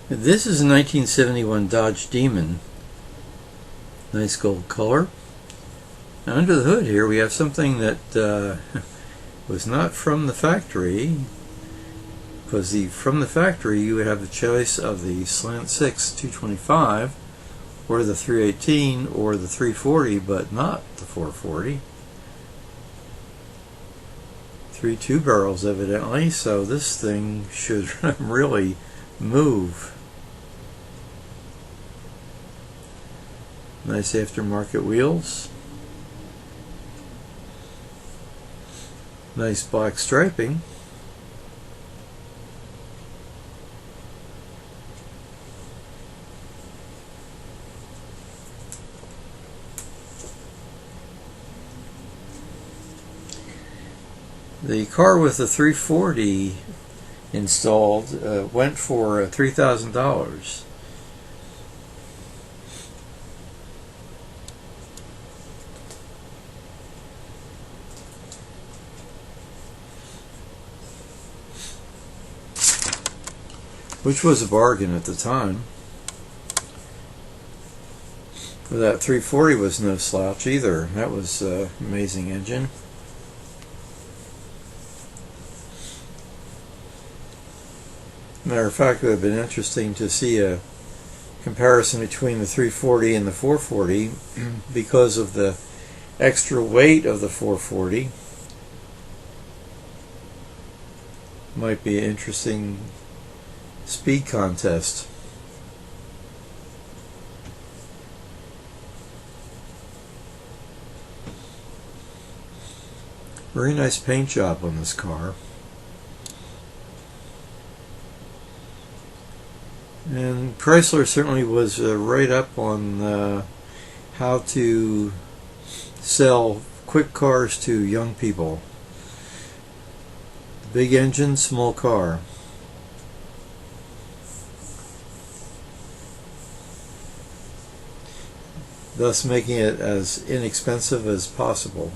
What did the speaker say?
This is a 1971 Dodge Demon. Nice gold color. Now under the hood here we have something that was not from the factory, because from the factory you would have the choice of the Slant 6 225 or the 318 or the 340, but not the 440. 3 2-barrels evidently, so this thing should really move. Nice aftermarket wheels. Nice black striping. The car with the 340 installed went for $3,000. Which was a bargain at the time. That 340 was no slouch either. That was an amazing engine. Matter of fact, it would have been interesting to see a comparison between the 340 and the 440 because of the extra weight of the 440. Might be an interesting speed contest. Very nice paint job on this car. And Chrysler certainly was right up on how to sell quick cars to young people. Big engine, small car. Thus making it as inexpensive as possible.